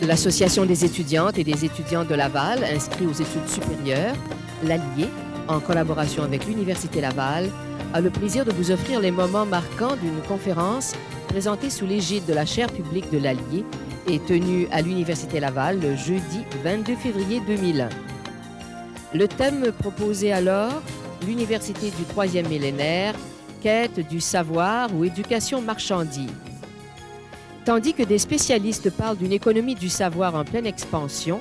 L'Association des étudiantes et des étudiants de Laval, inscrits aux études supérieures, l'Allier, en collaboration avec l'Université Laval, a le plaisir de vous offrir les moments marquants d'une conférence présentée sous l'égide de la chaire publique de l'Allier et tenue à l'Université Laval le jeudi 22 février 2001. Le thème proposé alors, l'Université du troisième millénaire, quête du savoir ou éducation marchandise. Tandis que des spécialistes parlent d'une économie du savoir en pleine expansion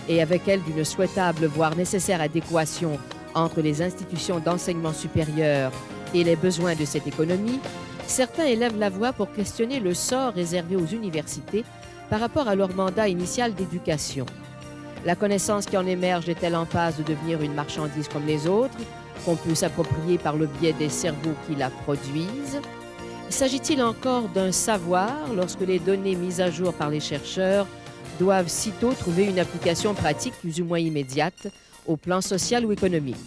et avec elle d'une souhaitable voire nécessaire adéquation entre les institutions d'enseignement supérieur et les besoins de cette économie, certains élèvent la voix pour questionner le sort réservé aux universités par rapport à leur mandat initial d'éducation. La connaissance qui en émerge est-elle en passe de devenir une marchandise comme les autres, qu'on peut s'approprier par le biais des cerveaux qui la produisent? S'agit-il encore d'un savoir lorsque les données mises à jour par les chercheurs doivent sitôt trouver une application pratique plus ou moins immédiate au plan social ou économique?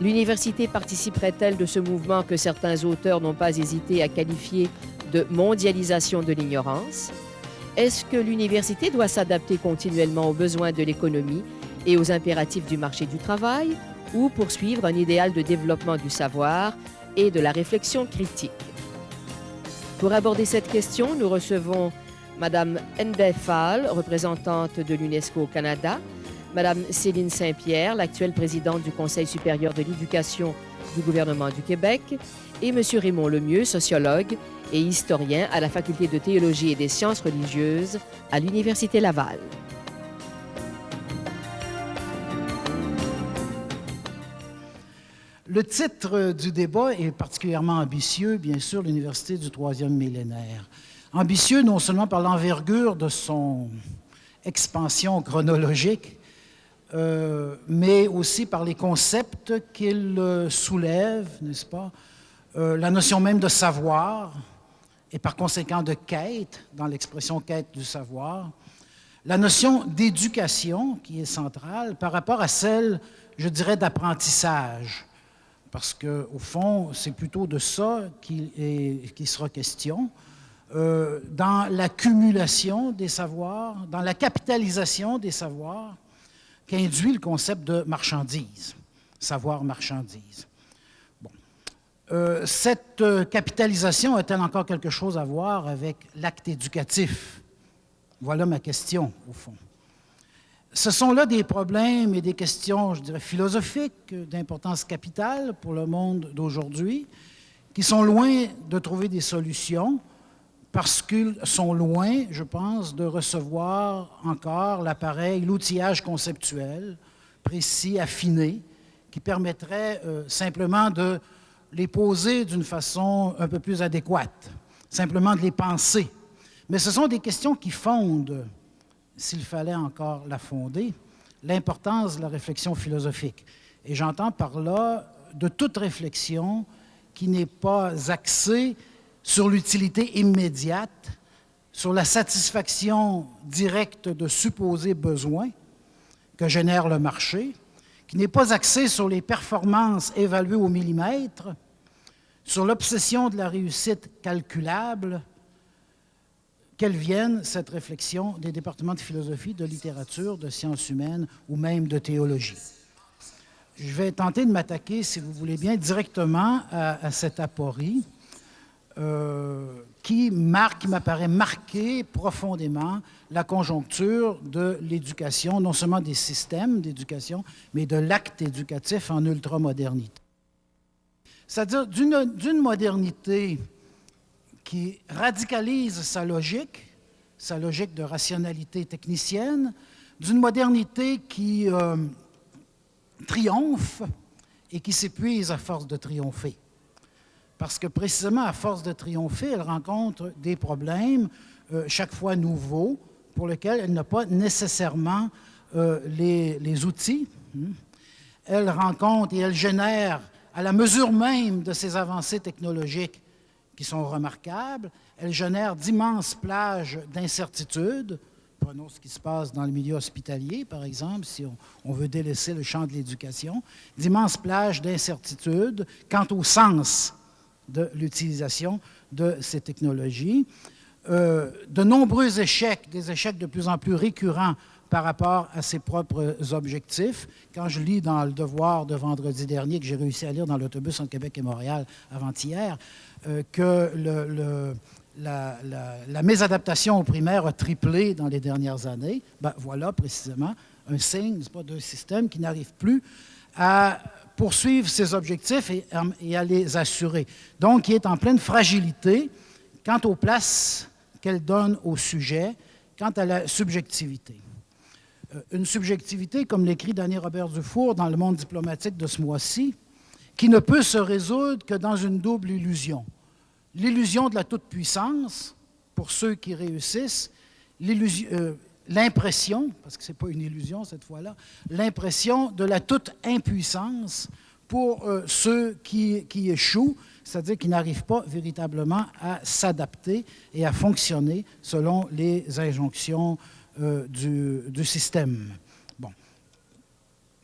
L'université participerait-elle de ce mouvement que certains auteurs n'ont pas hésité à qualifier de mondialisation de l'ignorance? Est-ce que l'université doit s'adapter continuellement aux besoins de l'économie et aux impératifs du marché du travail ou poursuivre un idéal de développement du savoir et de la réflexion critique? Pour aborder cette question, nous recevons Mme Ende Fall, représentante de l'UNESCO au Canada, Mme Céline Saint-Pierre, l'actuelle présidente du Conseil supérieur de l'éducation du gouvernement du Québec, et M. Raymond Lemieux, sociologue et historien à la Faculté de théologie et des sciences religieuses à l'Université Laval. Le titre du débat est particulièrement ambitieux, bien sûr, l'Université du troisième millénaire. Ambitieux non seulement par l'envergure de son expansion chronologique, mais aussi par les concepts qu'il soulève, n'est-ce pas? La notion même de savoir, et par conséquent de quête, dans l'expression quête du savoir. La notion d'éducation, qui est centrale, par rapport à celle, je dirais, d'apprentissage. Parce qu'au fond, c'est plutôt de ça qu'il sera question, dans l'accumulation des savoirs, dans la capitalisation des savoirs, qu'induit le concept de marchandise, savoir-marchandise. Bon. Cette capitalisation a-t-elle encore quelque chose à voir avec l'acte éducatif? Voilà ma question, au fond. Ce sont là des problèmes et des questions, je dirais, philosophiques d'importance capitale pour le monde d'aujourd'hui, qui sont loin de trouver des solutions parce qu'ils sont loin, je pense, de recevoir encore l'appareil, l'outillage conceptuel précis, affiné, qui permettrait simplement de les poser d'une façon un peu plus adéquate, simplement de les penser. Mais ce sont des questions qui fondent, s'il fallait encore la fonder, l'importance de la réflexion philosophique. Et j'entends par là de toute réflexion qui n'est pas axée sur l'utilité immédiate, sur la satisfaction directe de supposés besoins que génère le marché, qui n'est pas axée sur les performances évaluées au millimètre, sur l'obsession de la réussite calculable, qu'elle vienne, cette réflexion, des départements de philosophie, de littérature, de sciences humaines ou même de théologie. Je vais tenter de m'attaquer, si vous voulez bien, directement à cette aporie qui m'apparaît marquer profondément la conjoncture de l'éducation, non seulement des systèmes d'éducation, mais de l'acte éducatif en ultramodernité. C'est-à-dire d'une modernité qui radicalise sa logique de rationalité technicienne, d'une modernité qui triomphe et qui s'épuise à force de triompher. Parce que précisément à force de triompher, elle rencontre des problèmes chaque fois nouveaux pour lesquels elle n'a pas nécessairement les outils. Elle rencontre et elle génère, à la mesure même de ses avancées technologiques, qui sont remarquables. Elles génèrent d'immenses plages d'incertitude. Prenons ce qui se passe dans le milieu hospitalier, par exemple, si on veut délaisser le champ de l'éducation. D'immenses plages d'incertitude quant au sens de l'utilisation de ces technologies. de nombreux échecs, des échecs de plus en plus récurrents par rapport à ses propres objectifs. Quand je lis dans Le Devoir de vendredi dernier, que j'ai réussi à lire dans l'autobus entre Québec et Montréal avant-hier, que la mésadaptation aux primaires a triplé dans les dernières années, ben voilà précisément un signe, n'est-ce pas, d'un système qui n'arrive plus à poursuivre ses objectifs et à les assurer. Donc, il est en pleine fragilité quant aux places qu'elle donne au sujet, quant à la subjectivité. Une subjectivité, comme l'écrit Danny Robert Dufour dans Le Monde diplomatique de ce mois-ci, qui ne peut se résoudre que dans une double illusion. L'illusion de la toute-puissance, pour ceux qui réussissent, l'impression, parce que ce n'est pas une illusion cette fois-là, l'impression de la toute-impuissance pour ceux qui échouent, c'est-à-dire qui n'arrivent pas véritablement à s'adapter et à fonctionner selon les injonctions du système. Bon.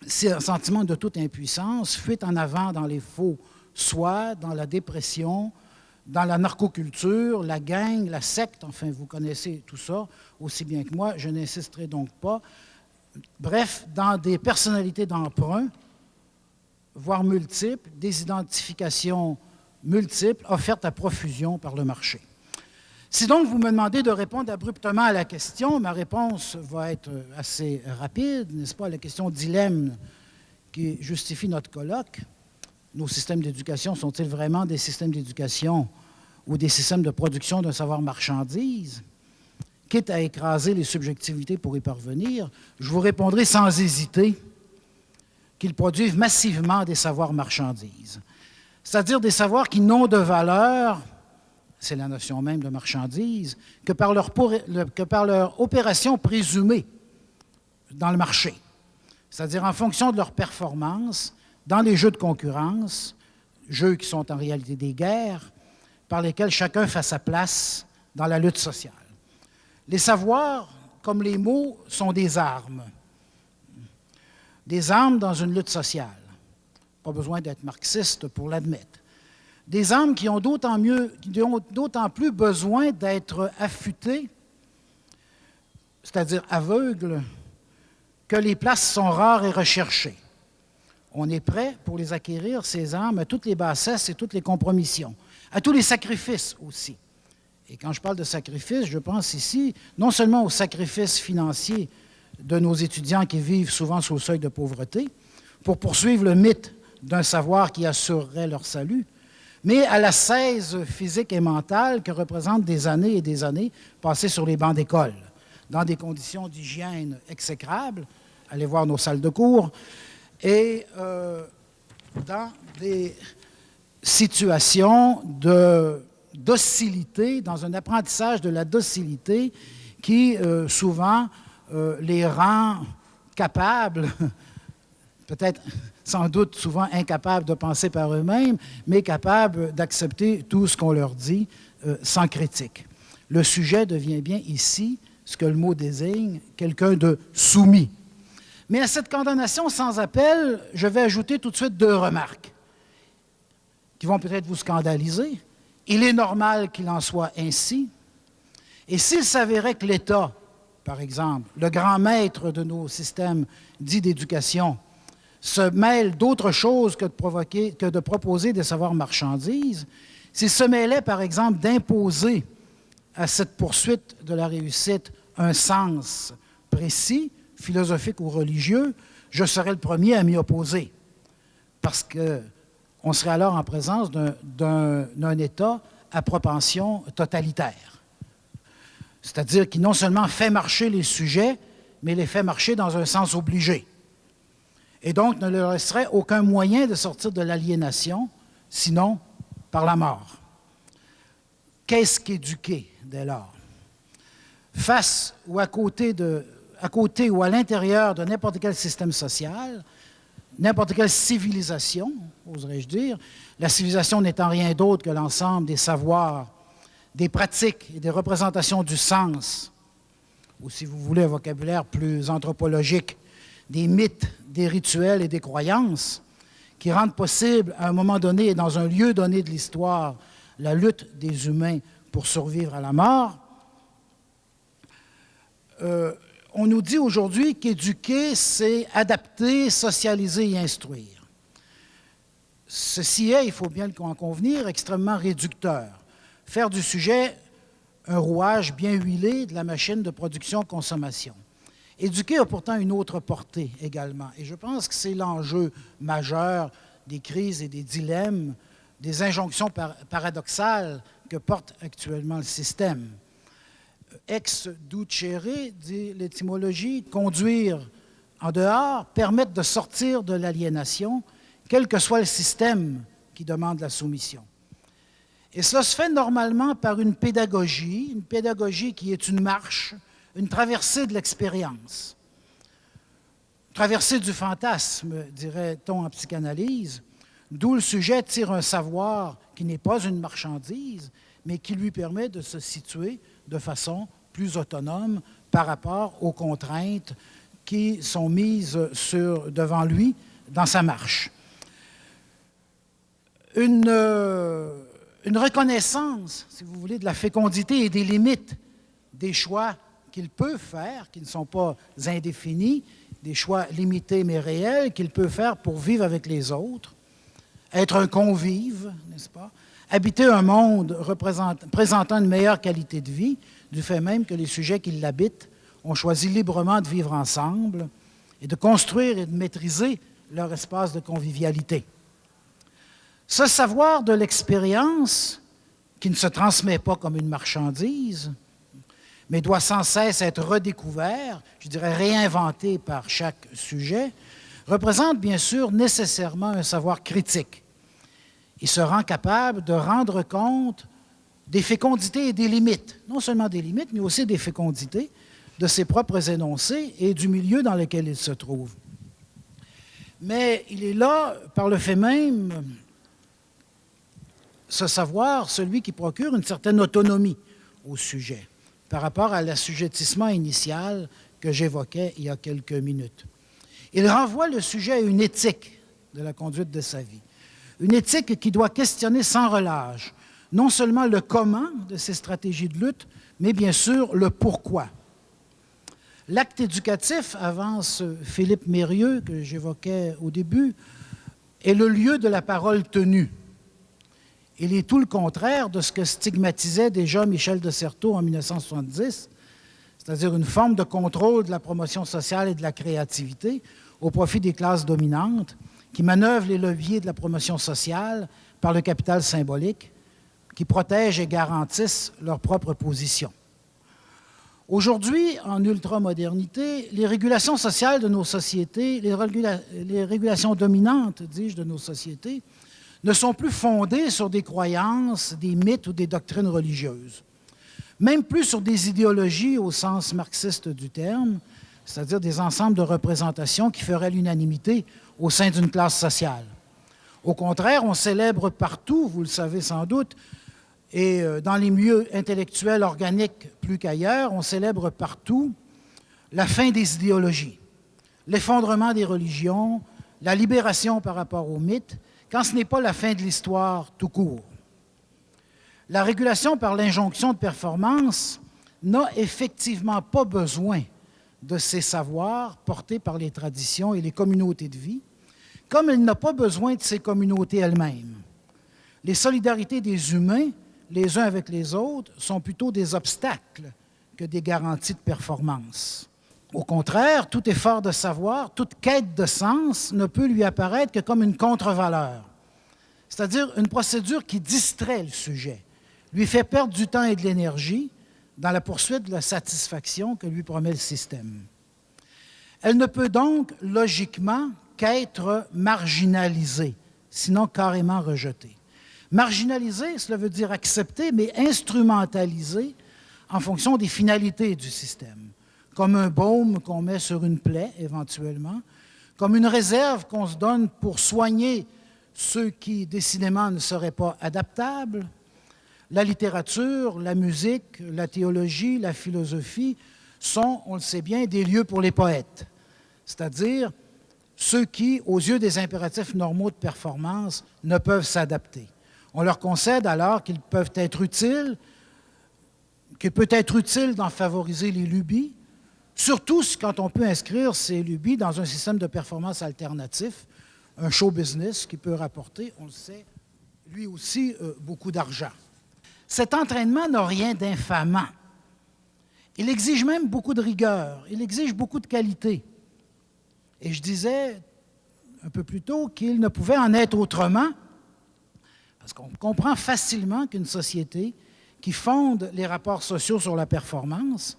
C'est un sentiment de toute impuissance, fuite en avant dans les faux soi, dans la dépression, dans la narcoculture, la gang, la secte, enfin, vous connaissez tout ça aussi bien que moi, je n'insisterai donc pas. Bref, dans des personnalités d'emprunt, voire multiples, des identifications multiples offertes à profusion par le marché. Si donc vous me demandez de répondre abruptement à la question, ma réponse va être assez rapide, n'est-ce pas, à la question dilemme qui justifie notre colloque. Nos systèmes d'éducation sont-ils vraiment des systèmes d'éducation ou des systèmes de production d'un savoir-marchandise? Quitte à écraser les subjectivités pour y parvenir, je vous répondrai sans hésiter qu'ils produisent massivement des savoirs-marchandises, c'est-à-dire des savoirs qui n'ont de valeur, c'est la notion même de marchandise, que par leur opération présumée dans le marché, c'est-à-dire en fonction de leur performance dans les jeux de concurrence, jeux qui sont en réalité des guerres, par lesquels chacun fait sa place dans la lutte sociale. Les savoirs, comme les mots, sont des armes. Des armes dans une lutte sociale. Pas besoin d'être marxiste pour l'admettre. Des armes qui ont d'autant plus besoin d'être affûtées, c'est-à-dire aveugles, que les places sont rares et recherchées. On est prêt pour les acquérir, ces armes, à toutes les bassesses et toutes les compromissions, à tous les sacrifices aussi. Et quand je parle de sacrifices, je pense ici non seulement aux sacrifices financiers de nos étudiants qui vivent souvent sous le seuil de pauvreté, pour poursuivre le mythe d'un savoir qui assurerait leur salut, mais à la seize physique et mentale que représentent des années et des années passées sur les bancs d'école, dans des conditions d'hygiène exécrables, allez voir nos salles de cours, et dans des situations de docilité, dans un apprentissage de la docilité qui souvent les rend capables, peut-être sans doute souvent incapables de penser par eux-mêmes, mais capables d'accepter tout ce qu'on leur dit sans critique. Le sujet devient bien ici, ce que le mot désigne, quelqu'un de soumis. Mais à cette condamnation sans appel, je vais ajouter tout de suite deux remarques qui vont peut-être vous scandaliser. Il est normal qu'il en soit ainsi. Et s'il s'avérait que l'État, par exemple, le grand maître de nos systèmes dits d'éducation, se mêle d'autre chose que de proposer des savoirs marchandises, s'il se mêlait, par exemple, d'imposer à cette poursuite de la réussite un sens précis, philosophique ou religieux, je serais le premier à m'y opposer. Parce qu'on serait alors en présence d'un État à propension totalitaire. C'est-à-dire qui non seulement fait marcher les sujets, mais les fait marcher dans un sens obligé. Et donc ne leur resterait aucun moyen de sortir de l'aliénation, sinon par la mort. Qu'est-ce qu'éduquer dès lors? Face ou à côté ou à l'intérieur de n'importe quel système social, n'importe quelle civilisation, oserais-je dire, la civilisation n'étant rien d'autre que l'ensemble des savoirs, des pratiques et des représentations du sens, ou si vous voulez un vocabulaire plus anthropologique, des mythes, des rituels et des croyances qui rendent possible à un moment donné et dans un lieu donné de l'histoire la lutte des humains pour survivre à la mort, on nous dit aujourd'hui qu'éduquer, c'est adapter, socialiser et instruire. Ceci est, il faut bien en convenir, extrêmement réducteur. Faire du sujet un rouage bien huilé de la machine de production-consommation. Éduquer a pourtant une autre portée également. Et je pense que c'est l'enjeu majeur des crises et des dilemmes, des injonctions paradoxales que porte actuellement le système. Ex ducere, dit l'étymologie, conduire en dehors, permettre de sortir de l'aliénation, quel que soit le système qui demande la soumission. Et cela se fait normalement par une pédagogie qui est une marche, une traversée de l'expérience, traversée du fantasme, dirait-on en psychanalyse, d'où le sujet tire un savoir qui n'est pas une marchandise, mais qui lui permet de se situer de façon plus autonome par rapport aux contraintes qui sont mises devant lui dans sa marche. Une reconnaissance, si vous voulez, de la fécondité et des limites des choix qu'il peut faire, qui ne sont pas indéfinis, des choix limités mais réels, qu'il peut faire pour vivre avec les autres, être un convive, n'est-ce pas? Habiter un monde présentant une meilleure qualité de vie, du fait même que les sujets qui l'habitent ont choisi librement de vivre ensemble et de construire et de maîtriser leur espace de convivialité. Ce savoir de l'expérience, qui ne se transmet pas comme une marchandise, mais doit sans cesse être redécouvert, je dirais réinventé par chaque sujet, représente bien sûr nécessairement un savoir critique. Il se rend capable de rendre compte des fécondités et des limites, non seulement des limites, mais aussi des fécondités de ses propres énoncés et du milieu dans lequel il se trouve. Mais il est là, par le fait même, ce savoir, celui qui procure une certaine autonomie au sujet, par rapport à l'assujettissement initial que j'évoquais il y a quelques minutes. Il renvoie le sujet à une éthique de la conduite de sa vie, une éthique qui doit questionner sans relâche, non seulement le comment de ses stratégies de lutte, mais bien sûr le pourquoi. L'acte éducatif, avance Philippe Mérieux, que j'évoquais au début, est le lieu de la parole tenue. Il est tout le contraire de ce que stigmatisait déjà Michel de Certeau en 1970, c'est-à-dire une forme de contrôle de la promotion sociale et de la créativité au profit des classes dominantes qui manœuvrent les leviers de la promotion sociale par le capital symbolique, qui protègent et garantissent leur propre position. Aujourd'hui, en ultramodernité, les régulations sociales de nos sociétés, les régulations dominantes, dis-je, de nos sociétés, ne sont plus fondées sur des croyances, des mythes ou des doctrines religieuses, même plus sur des idéologies au sens marxiste du terme, c'est-à-dire des ensembles de représentations qui feraient l'unanimité au sein d'une classe sociale. Au contraire, on célèbre partout, vous le savez sans doute, et dans les milieux intellectuels organiques plus qu'ailleurs, on célèbre partout la fin des idéologies, l'effondrement des religions, la libération par rapport aux mythes, quand ce n'est pas la fin de l'histoire tout court. La régulation par l'injonction de performance n'a effectivement pas besoin de ces savoirs portés par les traditions et les communautés de vie, comme elle n'a pas besoin de ces communautés elles-mêmes. Les solidarités des humains, les uns avec les autres, sont plutôt des obstacles que des garanties de performance. Au contraire, tout effort de savoir, toute quête de sens ne peut lui apparaître que comme une contre-valeur, c'est-à-dire une procédure qui distrait le sujet, lui fait perdre du temps et de l'énergie dans la poursuite de la satisfaction que lui promet le système. Elle ne peut donc, logiquement, qu'être marginalisée, sinon carrément rejetée. Marginalisée, cela veut dire acceptée, mais instrumentalisée en fonction des finalités du système, comme un baume qu'on met sur une plaie, éventuellement, comme une réserve qu'on se donne pour soigner ceux qui, décidément, ne seraient pas adaptables. La littérature, la musique, la théologie, la philosophie sont, on le sait bien, des lieux pour les poètes, c'est-à-dire ceux qui, aux yeux des impératifs normaux de performance, ne peuvent s'adapter. On leur concède alors qu'il peut être utile d'en favoriser les lubies, Surtout quand on peut inscrire ces lubies dans un système de performance alternatif, un show business qui peut rapporter, on le sait, lui aussi, beaucoup d'argent. Cet entraînement n'a rien d'infamant. Il exige même beaucoup de rigueur, il exige beaucoup de qualité. Et je disais un peu plus tôt qu'il ne pouvait en être autrement, parce qu'on comprend facilement qu'une société qui fonde les rapports sociaux sur la performance,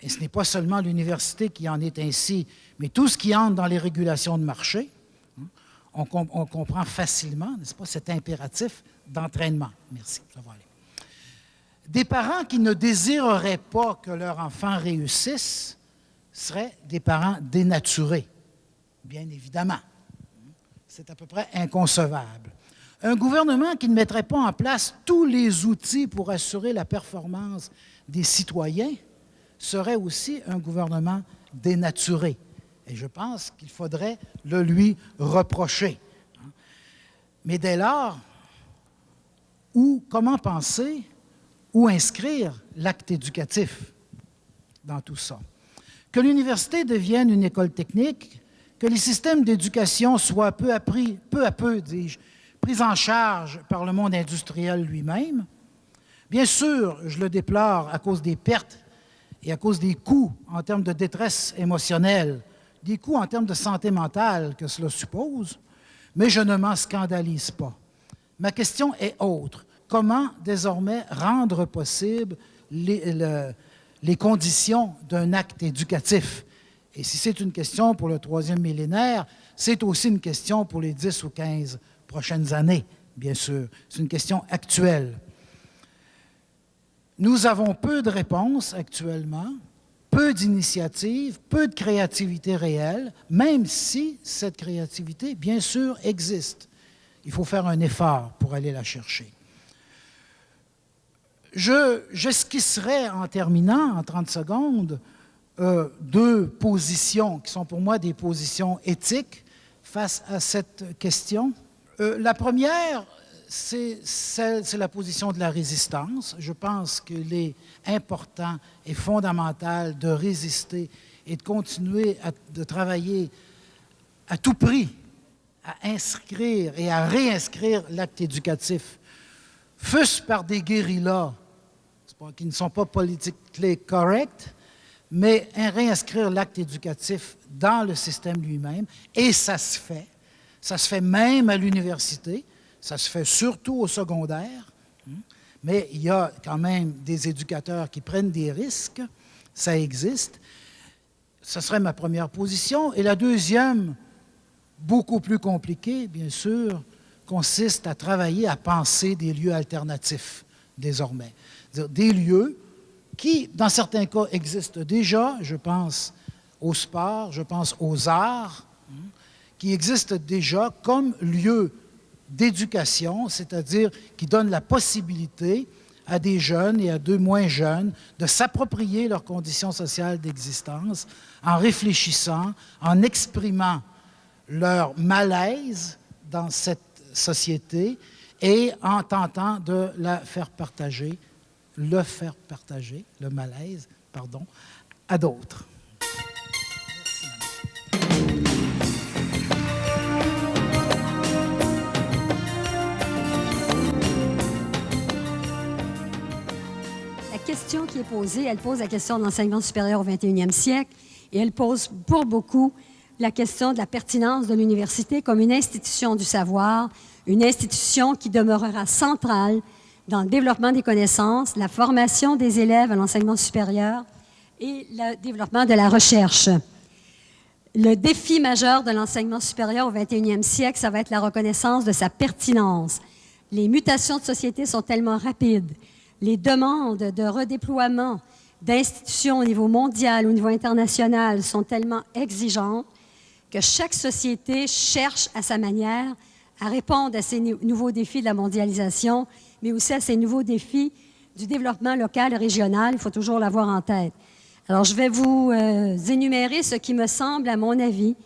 et ce n'est pas seulement l'université qui en est ainsi, mais tout ce qui entre dans les régulations de marché, on comprend facilement, n'est-ce pas, cet impératif d'entraînement. Merci, ça va aller. Des parents qui ne désireraient pas que leur enfant réussisse seraient des parents dénaturés, bien évidemment. C'est à peu près inconcevable. Un gouvernement qui ne mettrait pas en place tous les outils pour assurer la performance des citoyens serait aussi un gouvernement dénaturé. Et je pense qu'il faudrait le lui reprocher. Mais dès lors, comment penser, où inscrire l'acte éducatif dans tout ça? Que l'université devienne une école technique, que les systèmes d'éducation soient peu à peu, dis-je, pris en charge par le monde industriel lui-même. Bien sûr, je le déplore à cause des pertes et à cause des coûts en termes de détresse émotionnelle, des coûts en termes de santé mentale que cela suppose, mais je ne m'en scandalise pas. Ma question est autre. Comment désormais rendre possible les conditions d'un acte éducatif? Et si c'est une question pour le 3e millénaire, c'est aussi une question pour les 10 ou 15 prochaines années, bien sûr. C'est une question actuelle. Nous avons peu de réponses actuellement, peu d'initiatives, peu de créativité réelle, même si cette créativité, bien sûr, existe. Il faut faire un effort pour aller la chercher. J'esquisserai en terminant, en 30 secondes, 2 positions qui sont pour moi des positions éthiques face à cette question. La première, c'est la position de la résistance. Je pense qu'il est important et fondamental de résister et de continuer de travailler à tout prix à inscrire et à réinscrire l'acte éducatif, fût-ce par des guérillas qui ne sont pas politiquement corrects, mais réinscrire l'acte éducatif dans le système lui-même, et ça se fait. Ça se fait même à l'université, ça se fait surtout au secondaire, mais il y a quand même des éducateurs qui prennent des risques, ça existe. Ce serait ma première position. Et la deuxième, beaucoup plus compliquée, bien sûr, consiste à travailler à penser des lieux alternatifs désormais. C'est-à-dire des lieux qui, dans certains cas, existent déjà, je pense au sport, je pense aux arts, qui existent déjà comme lieu d'éducation, c'est-à-dire qui donnent la possibilité à des jeunes et à des moins jeunes de s'approprier leurs conditions sociales d'existence en réfléchissant, en exprimant leur malaise dans cette société et en tentant de le faire partager, le malaise, à d'autres. La question qui est posée, elle pose la question de l'enseignement supérieur au 21e siècle et elle pose pour beaucoup la question de la pertinence de l'université comme une institution du savoir, une institution qui demeurera centrale dans le développement des connaissances, la formation des élèves à l'enseignement supérieur et le développement de la recherche. Le défi majeur de l'enseignement supérieur au 21e siècle, ça va être la reconnaissance de sa pertinence. Les mutations de société sont tellement rapides. Les demandes de redéploiement d'institutions au niveau mondial, au niveau international sont tellement exigeantes que chaque société cherche à sa manière à répondre à ces nouveaux défis de la mondialisation, mais aussi à ces nouveaux défis du développement local et régional. Il faut toujours l'avoir en tête. Alors, je vais vous énumérer ce qui me semble, à mon avis,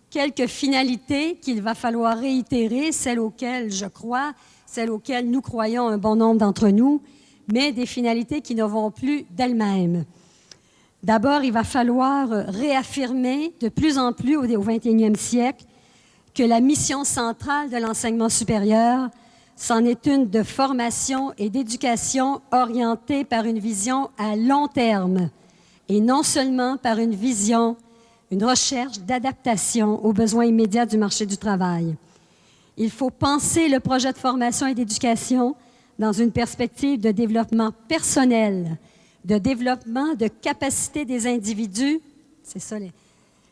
quelques finalités qu'il va falloir réitérer, celles auxquelles je crois, celles auxquelles nous croyons un bon nombre d'entre nous, mais des finalités qui ne vont plus d'elles-mêmes. D'abord, il va falloir réaffirmer de plus en plus au 21e siècle que la mission centrale de l'enseignement supérieur, c'en est une de formation et d'éducation orientée par une vision à long terme et non seulement par une vision, une recherche d'adaptation aux besoins immédiats du marché du travail. Il faut penser le projet de formation et d'éducation dans une perspective de développement personnel, de développement de capacité des individus, c'est ça,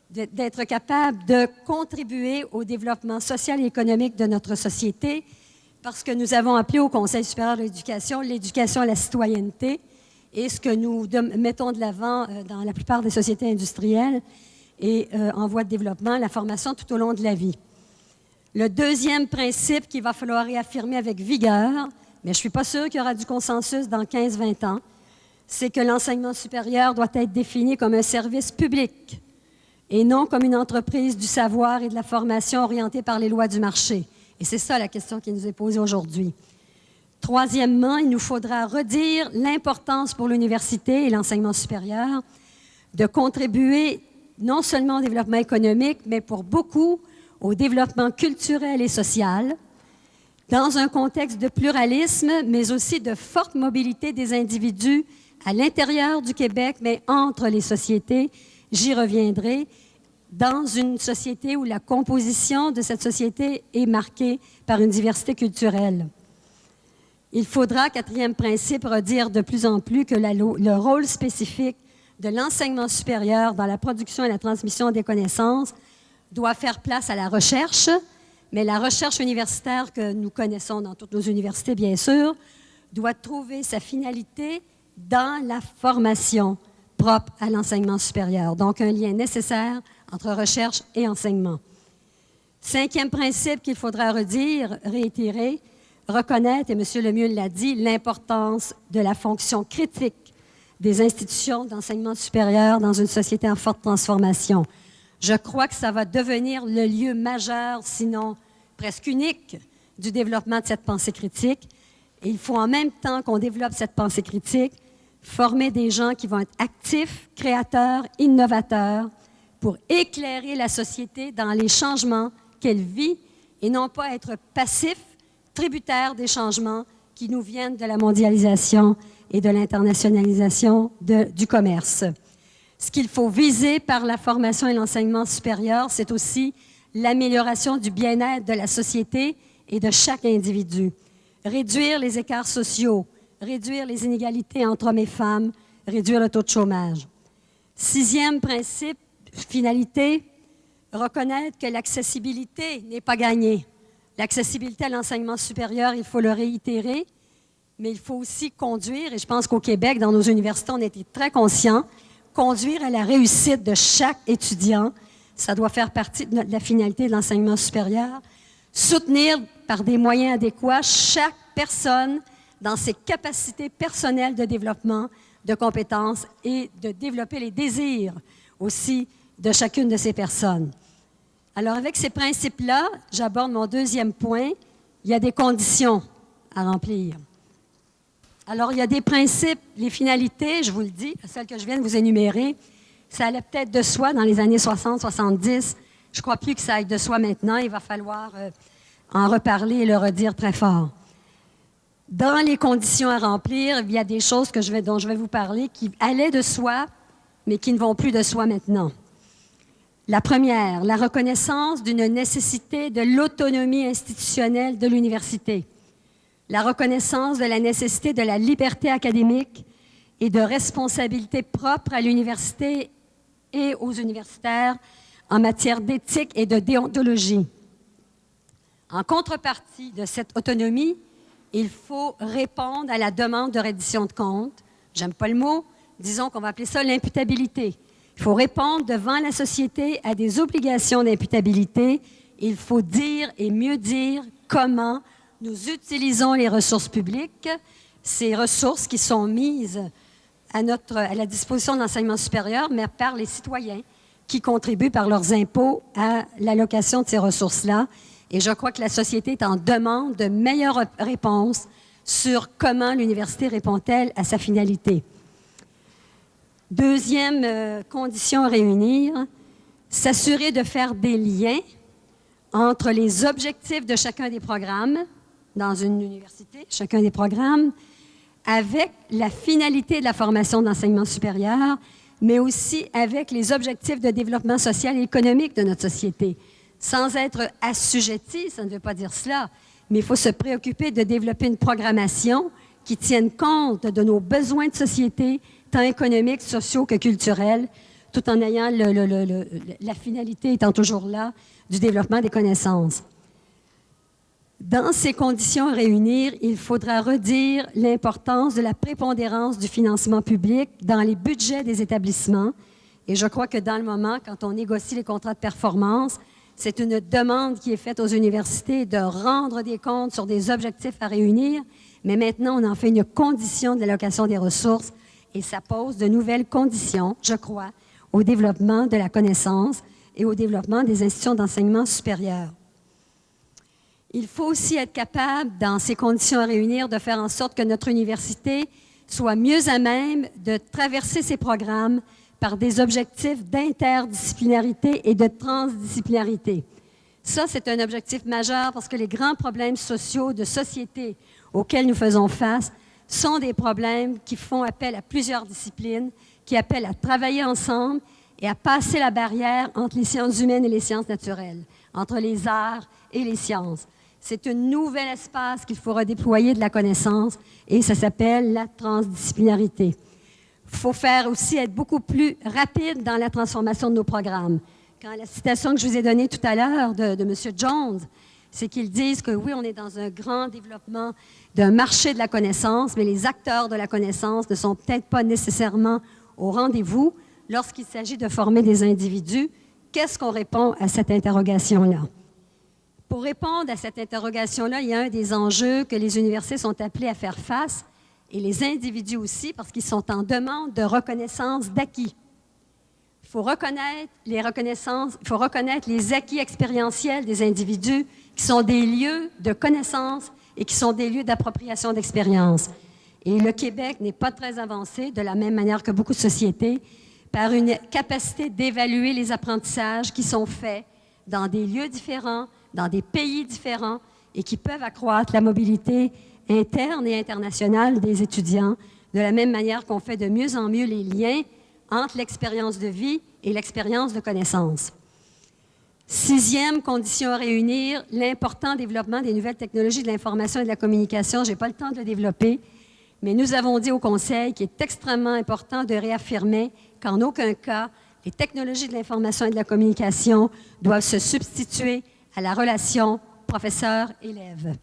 d'être capable de contribuer au développement social et économique de notre société, parce que nous avons appelé au Conseil supérieur de l'éducation l'éducation à la citoyenneté, et ce que nous mettons de l'avant dans la plupart des sociétés industrielles et en voie de développement, la formation tout au long de la vie. Le deuxième principe qu'il va falloir réaffirmer avec vigueur, mais je ne suis pas sûre qu'il y aura du consensus dans 15-20 ans, c'est que l'enseignement supérieur doit être défini comme un service public et non comme une entreprise du savoir et de la formation orientée par les lois du marché. Et c'est ça la question qui nous est posée aujourd'hui. Troisièmement, il nous faudra redire l'importance pour l'université et l'enseignement supérieur de contribuer non seulement au développement économique, mais pour beaucoup au développement culturel et social, dans un contexte de pluralisme, mais aussi de forte mobilité des individus à l'intérieur du Québec, mais entre les sociétés. J'y reviendrai, dans une société où la composition de cette société est marquée par une diversité culturelle. Il faudra, quatrième principe, redire de plus en plus que le rôle spécifique de l'enseignement supérieur dans la production et la transmission des connaissances doit faire place à la recherche, mais la recherche universitaire que nous connaissons dans toutes nos universités, bien sûr, doit trouver sa finalité dans la formation propre à l'enseignement supérieur. Donc, un lien nécessaire entre recherche et enseignement. Cinquième principe qu'il faudra redire, réitérer, reconnaître, et M. Lemieux l'a dit, l'importance de la fonction critique des institutions d'enseignement supérieur dans une société en forte transformation. Je crois que ça va devenir le lieu majeur, sinon presque unique, du développement de cette pensée critique. Et il faut en même temps qu'on développe cette pensée critique, former des gens qui vont être actifs, créateurs, innovateurs, pour éclairer la société dans les changements qu'elle vit et non pas être passifs, tributaires des changements qui nous viennent de la mondialisation et de l'internationalisation du commerce. Ce qu'il faut viser par la formation et l'enseignement supérieur, c'est aussi l'amélioration du bien-être de la société et de chaque individu. Réduire les écarts sociaux, réduire les inégalités entre hommes et femmes, réduire le taux de chômage. Sixième principe, finalité, reconnaître que l'accessibilité n'est pas gagnée. L'accessibilité à l'enseignement supérieur, il faut le réitérer, mais il faut aussi conduire, et je pense qu'au Québec, dans nos universités, on était très conscients, conduire à la réussite de chaque étudiant, ça doit faire partie de la finalité de l'enseignement supérieur. Soutenir par des moyens adéquats chaque personne dans ses capacités personnelles de développement, de compétences et de développer les désirs aussi de chacune de ces personnes. Alors, avec ces principes-là, j'aborde mon deuxième point. Il y a des conditions à remplir. Alors, il y a des principes, les finalités, je vous le dis, celles que je viens de vous énumérer, ça allait peut-être de soi dans les années 60, 70. Je ne crois plus que ça aille de soi maintenant. Il va falloir en reparler et le redire très fort. Dans les conditions à remplir, il y a des choses dont je vais vous parler qui allaient de soi, mais qui ne vont plus de soi maintenant. La première, la reconnaissance d'une nécessité de l'autonomie institutionnelle de l'université. La reconnaissance de la nécessité de la liberté académique et de responsabilité propre à l'université et aux universitaires en matière d'éthique et de déontologie. En contrepartie de cette autonomie, il faut répondre à la demande de reddition de comptes. J'aime pas le mot, disons qu'on va appeler ça l'imputabilité. Il faut répondre devant la société à des obligations d'imputabilité. Il faut dire et mieux dire comment nous utilisons les ressources publiques, ces ressources qui sont mises à la disposition de l'enseignement supérieur, mais par les citoyens qui contribuent par leurs impôts à l'allocation de ces ressources-là. Et je crois que la société est en demande de meilleures réponses sur comment l'université répond-elle à sa finalité. Deuxième condition à réunir, s'assurer de faire des liens entre les objectifs de chacun des programmes dans une université, chacun des programmes, avec la finalité de la formation d'enseignement supérieur, mais aussi avec les objectifs de développement social et économique de notre société. Sans être assujetti, ça ne veut pas dire cela, mais il faut se préoccuper de développer une programmation qui tienne compte de nos besoins de société, tant économiques, sociaux que culturels, tout en ayant la finalité étant toujours là du développement des connaissances. Dans ces conditions à réunir, il faudra redire l'importance de la prépondérance du financement public dans les budgets des établissements. Et je crois que dans le moment, quand on négocie les contrats de performance, c'est une demande qui est faite aux universités de rendre des comptes sur des objectifs à réunir, mais maintenant, on en fait une condition de l'allocation des ressources et ça pose de nouvelles conditions, je crois, au développement de la connaissance et au développement des institutions d'enseignement supérieur. Il faut aussi être capable, dans ces conditions à réunir, de faire en sorte que notre université soit mieux à même de traverser ses programmes par des objectifs d'interdisciplinarité et de transdisciplinarité. Ça, c'est un objectif majeur parce que les grands problèmes sociaux de société auxquels nous faisons face sont des problèmes qui font appel à plusieurs disciplines, qui appellent à travailler ensemble et à passer la barrière entre les sciences humaines et les sciences naturelles, entre les arts et les sciences. C'est un nouvel espace qu'il faut redéployer de la connaissance et ça s'appelle la transdisciplinarité. Il faut faire aussi être beaucoup plus rapide dans la transformation de nos programmes. Quand la citation que je vous ai donnée tout à l'heure de M. Jones, c'est qu'ils disent que oui, on est dans un grand développement d'un marché de la connaissance, mais les acteurs de la connaissance ne sont peut-être pas nécessairement au rendez-vous lorsqu'il s'agit de former des individus. Qu'est-ce qu'on répond à cette interrogation-là? Pour répondre à cette interrogation-là, il y a un des enjeux que les universités sont appelées à faire face, et les individus aussi, parce qu'ils sont en demande de reconnaissance d'acquis. Il faut reconnaître les reconnaissances, il faut reconnaître les acquis expérientiels des individus qui sont des lieux de connaissance et qui sont des lieux d'appropriation d'expérience. Et le Québec n'est pas très avancé, de la même manière que beaucoup de sociétés, par une capacité d'évaluer les apprentissages qui sont faits dans des lieux différents, dans des pays différents et qui peuvent accroître la mobilité interne et internationale des étudiants, de la même manière qu'on fait de mieux en mieux les liens entre l'expérience de vie et l'expérience de connaissance. Sixième condition à réunir, l'important développement des nouvelles technologies de l'information et de la communication. Je n'ai pas le temps de le développer, mais nous avons dit au Conseil qu'il est extrêmement important de réaffirmer qu'en aucun cas, les technologies de l'information et de la communication doivent se substituer à la relation professeur-élève.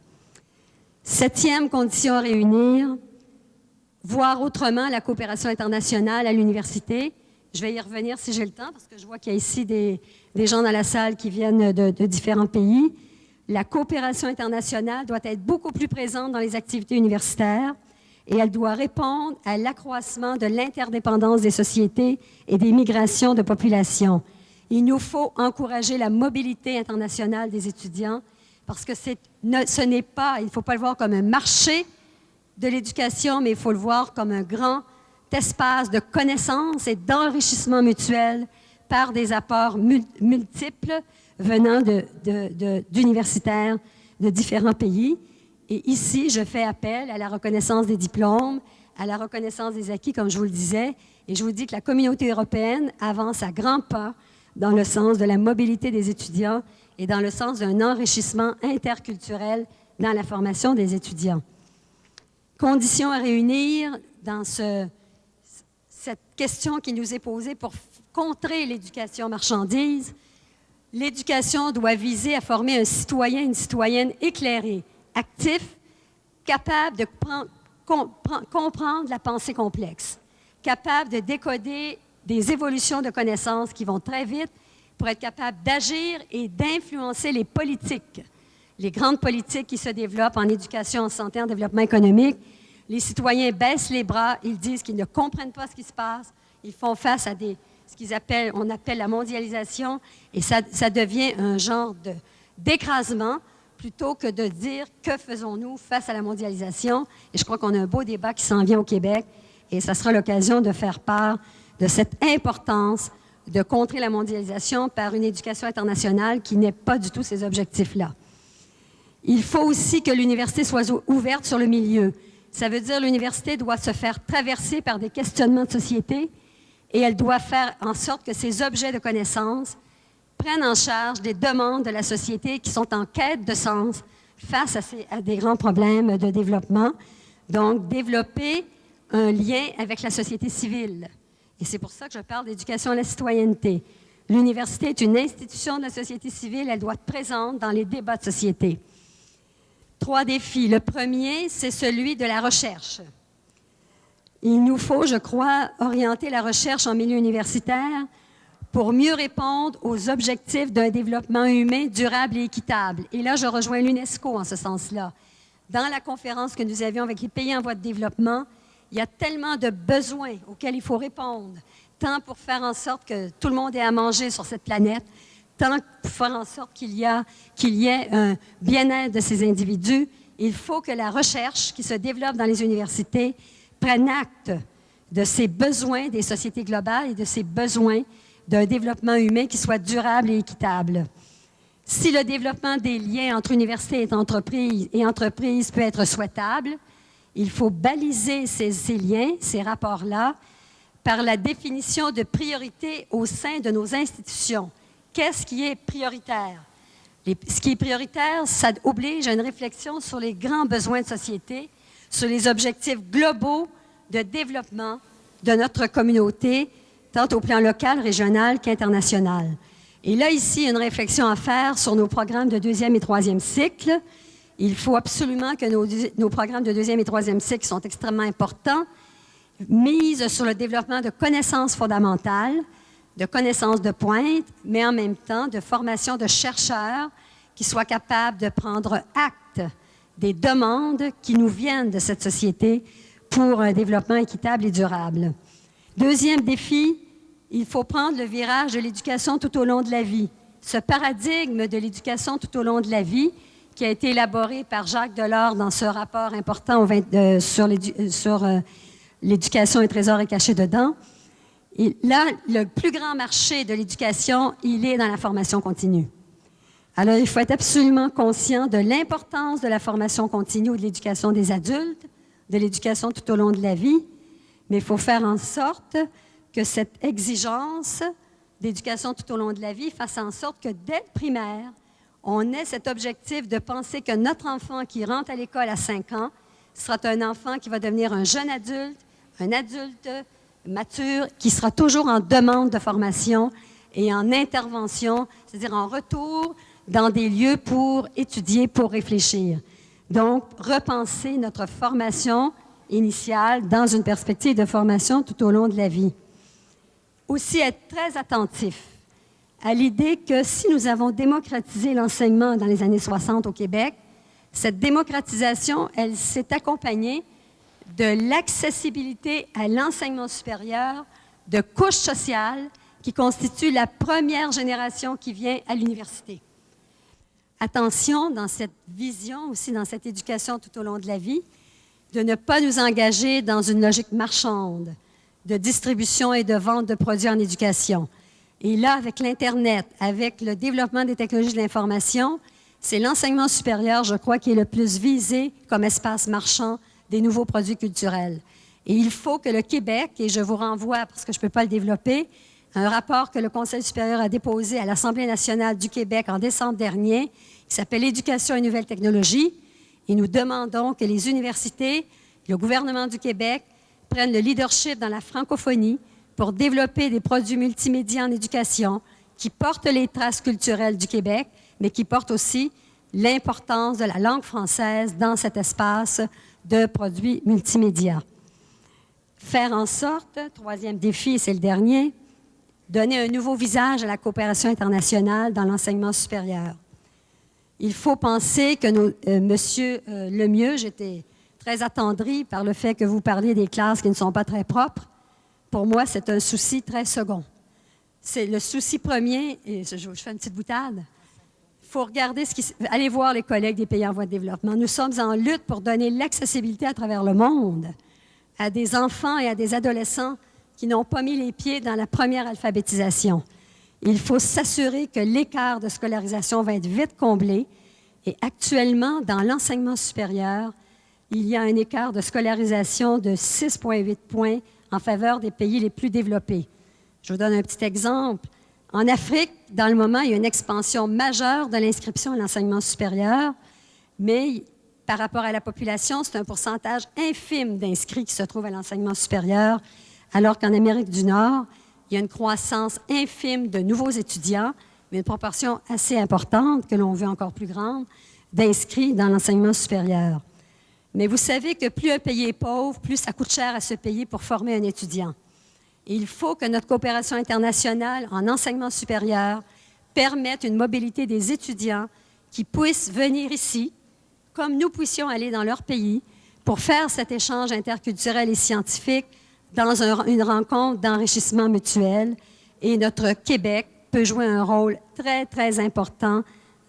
Septième condition à réunir, voir autrement la coopération internationale à l'université. Je vais y revenir si j'ai le temps, parce que je vois qu'il y a ici des gens dans la salle qui viennent de différents pays. La coopération internationale doit être beaucoup plus présente dans les activités universitaires et elle doit répondre à l'accroissement de l'interdépendance des sociétés et des migrations de population. Il nous faut encourager la mobilité internationale des étudiants parce que ce n'est pas, il ne faut pas le voir comme un marché de l'éducation, mais il faut le voir comme un grand espace de connaissance et d'enrichissement mutuel par des apports multiples venant d'universitaires de différents pays. Et ici, je fais appel à la reconnaissance des diplômes, à la reconnaissance des acquis, comme je vous le disais, et je vous dis que la communauté européenne avance à grands pas dans le sens de la mobilité des étudiants et dans le sens d'un enrichissement interculturel dans la formation des étudiants. Conditions à réunir dans cette question qui nous est posée pour contrer l'éducation marchandise. L'éducation doit viser à former un citoyen, une citoyenne éclairée, actif, capable de comprendre la pensée complexe, capable de décoder des évolutions de connaissances qui vont très vite pour être capable d'agir et d'influencer les politiques, les grandes politiques qui se développent en éducation, en santé, en développement économique. Les citoyens baissent les bras, ils disent qu'ils ne comprennent pas ce qui se passe, ils font face à ce qu'on appelle la mondialisation, et ça devient un genre d'écrasement plutôt que de dire que faisons-nous face à la mondialisation. Et je crois qu'on a un beau débat qui s'en vient au Québec, et ça sera l'occasion de faire part de cette importance de contrer la mondialisation par une éducation internationale qui n'est pas du tout ces objectifs-là. Il faut aussi que l'université soit ouverte sur le milieu. Ça veut dire que l'université doit se faire traverser par des questionnements de société et elle doit faire en sorte que ces objets de connaissance prennent en charge des demandes de la société qui sont en quête de sens face à des grands problèmes de développement. Donc, développer un lien avec la société civile. Et c'est pour ça que je parle d'éducation à la citoyenneté. L'université est une institution de la société civile, elle doit être présente dans les débats de société. 3 défis. Le premier, c'est celui de la recherche. Il nous faut, je crois, orienter la recherche en milieu universitaire pour mieux répondre aux objectifs d'un développement humain durable et équitable. Et là, je rejoins l'UNESCO en ce sens-là. Dans la conférence que nous avions avec les pays en voie de développement, il y a tellement de besoins auxquels il faut répondre, tant pour faire en sorte que tout le monde ait à manger sur cette planète, tant pour faire en sorte qu'il y ait un bien-être de ces individus. Il faut que la recherche qui se développe dans les universités prenne acte de ces besoins des sociétés globales et de ces besoins d'un développement humain qui soit durable et équitable. Si le développement des liens entre universités et entreprises peut être souhaitable, il faut baliser ces liens, ces rapports-là, par la définition de priorités au sein de nos institutions. Qu'est-ce qui est prioritaire? Ce qui est prioritaire, ça oblige à une réflexion sur les grands besoins de société, sur les objectifs globaux de développement de notre communauté, tant au plan local, régional qu'international. Et là, ici, une réflexion à faire sur nos programmes de 2e et 3e cycle. Il faut absolument que nos programmes de 2e et 3e cycle, qui sont extrêmement importants, misent sur le développement de connaissances fondamentales, de connaissances de pointe, mais en même temps de formation de chercheurs qui soient capables de prendre acte des demandes qui nous viennent de cette société pour un développement équitable et durable. Deuxième défi, il faut prendre le virage de l'éducation tout au long de la vie. Ce paradigme de l'éducation tout au long de la vie, qui a été élaboré par Jacques Delors dans ce rapport important sur l'éducation, un trésor est caché dedans. Et là, le plus grand marché de l'éducation, il est dans la formation continue. Alors, il faut être absolument conscient de l'importance de la formation continue ou de l'éducation des adultes, de l'éducation tout au long de la vie, mais il faut faire en sorte que cette exigence d'éducation tout au long de la vie fasse en sorte que dès le primaire, on ait cet objectif de penser que notre enfant qui rentre à l'école à 5 ans sera un enfant qui va devenir un jeune adulte, un adulte mature, qui sera toujours en demande de formation et en intervention, c'est-à-dire en retour dans des lieux pour étudier, pour réfléchir. Donc, repenser notre formation initiale dans une perspective de formation tout au long de la vie. Aussi être très attentif à l'idée que si nous avons démocratisé l'enseignement dans les années 60 au Québec, cette démocratisation, elle s'est accompagnée de l'accessibilité à l'enseignement supérieur de couches sociales qui constituent la première génération qui vient à l'université. Attention, dans cette vision, aussi dans cette éducation tout au long de la vie, de ne pas nous engager dans une logique marchande de distribution et de vente de produits en éducation. Et là, avec l'Internet, avec le développement des technologies de l'information, c'est l'enseignement supérieur, je crois, qui est le plus visé comme espace marchand des nouveaux produits culturels. Et il faut que le Québec, et je vous renvoie, parce que je ne peux pas le développer, un rapport que le Conseil supérieur a déposé à l'Assemblée nationale du Québec en décembre dernier, qui s'appelle « Éducation et nouvelles technologies ». Et nous demandons que les universités, le gouvernement du Québec, prennent le leadership dans la francophonie pour développer des produits multimédia en éducation qui portent les traces culturelles du Québec, mais qui portent aussi l'importance de la langue française dans cet espace de produits multimédia. Faire en sorte, troisième défi, c'est le dernier, donner un nouveau visage à la coopération internationale dans l'enseignement supérieur. Il faut penser que Monsieur Lemieux, j'étais très attendrie par le fait que vous parliez des classes qui ne sont pas très propres. Pour moi, c'est un souci très second. C'est le souci premier, et je fais une petite boutade. Il faut regarder allez voir les collègues des pays en voie de développement. Nous sommes en lutte pour donner l'accessibilité à travers le monde à des enfants et à des adolescents qui n'ont pas mis les pieds dans la première alphabétisation. Il faut s'assurer que l'écart de scolarisation va être vite comblé. Et actuellement, dans l'enseignement supérieur, il y a un écart de scolarisation de 6,8 points en faveur des pays les plus développés. Je vous donne un petit exemple. En Afrique, dans le moment, il y a une expansion majeure de l'inscription à l'enseignement supérieur, mais par rapport à la population, c'est un pourcentage infime d'inscrits qui se trouvent à l'enseignement supérieur, alors qu'en Amérique du Nord, il y a une croissance infime de nouveaux étudiants, mais une proportion assez importante, que l'on veut encore plus grande, d'inscrits dans l'enseignement supérieur. Mais vous savez que plus un pays est pauvre, plus ça coûte cher à ce pays pour former un étudiant. Et il faut que notre coopération internationale en enseignement supérieur permette une mobilité des étudiants qui puissent venir ici, comme nous puissions aller dans leur pays, pour faire cet échange interculturel et scientifique dans une rencontre d'enrichissement mutuel. Et notre Québec peut jouer un rôle très, très important